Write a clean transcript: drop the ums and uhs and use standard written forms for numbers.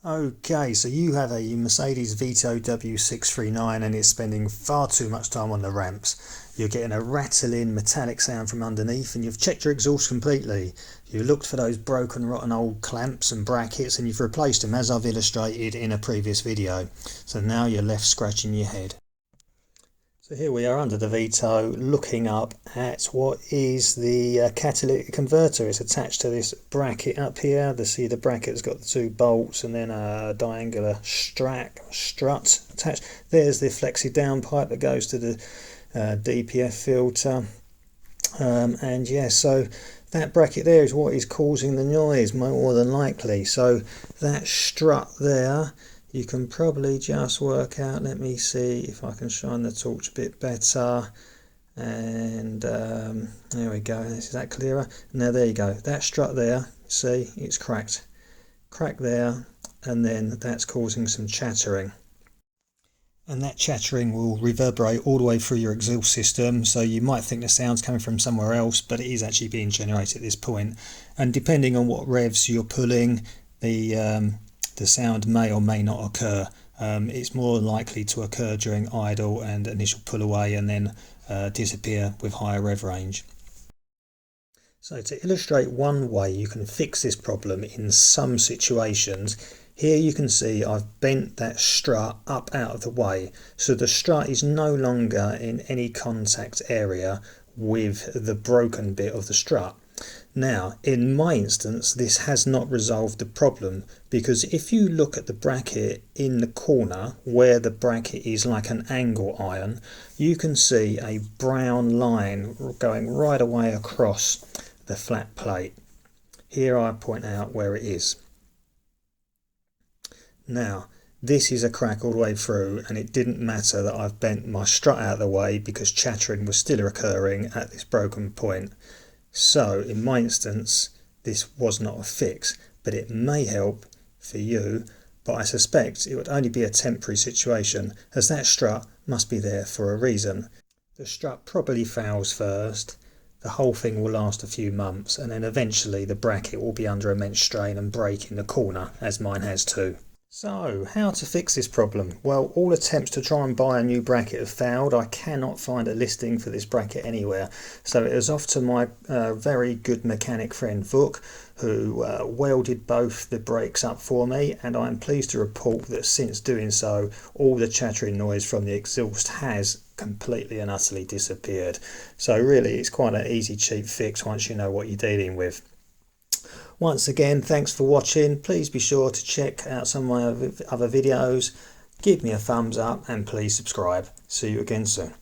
Okay, so you have a Mercedes Vito W639 and it's spending far too much time on the ramps. You're getting a rattling metallic sound from underneath and you've checked your exhaust completely. You looked for those broken rotten old clamps and brackets and you've replaced them as I've illustrated in a previous video. So now you're left scratching your head. So here we are under the Vito looking up at what is the catalytic converter. It's attached to this bracket up here. See the bracket's got the two bolts and then a diangular strut attached. There's the flexi downpipe that goes to the DPF filter. And yeah, so that bracket there is what is causing the noise more than likely. So that strut there, you can probably just work out, let me see if I can shine the torch a bit better, and there we go. Is that clearer? Now there you go, that strut there, see, it's cracked there, and then that's causing some chattering, and that chattering will reverberate all the way through your exhaust system, so you might think the sound's coming from somewhere else, but it is actually being generated at this point. And depending on what revs you're pulling, the sound may or may not occur. It's more likely to occur during idle and initial pull away, and then disappear with higher rev range. So to illustrate one way you can fix this problem in some situations, here you can see I've bent that strut up out of the way, so the strut is no longer in any contact area with the broken bit of the strut. Now, in my instance, this has not resolved the problem, because if you look at the bracket in the corner where the bracket is like an angle iron, you can see a brown line going right away across the flat plate. Here I point out where it is. Now, this is a crack all the way through, and it didn't matter that I've bent my strut out of the way because chattering was still occurring at this broken point. So in my instance, this was not a fix, but it may help for you, but I suspect it would only be a temporary situation, as that strut must be there for a reason. The strut probably fails first, the whole thing will last a few months, and then eventually the bracket will be under immense strain and break in the corner, as mine has too. So, how to fix this problem? Well, all attempts to try and buy a new bracket have failed. I cannot find a listing for this bracket anywhere. So it was off to my very good mechanic friend Vuk, who welded both the brakes up for me, and I'm pleased to report that since doing so, all the chattering noise from the exhaust has completely and utterly disappeared. So really, it's quite an easy, cheap fix once you know what you're dealing with. Once again, thanks for watching. Please be sure to check out some of my other videos. Give me a thumbs up and please subscribe. See you again soon.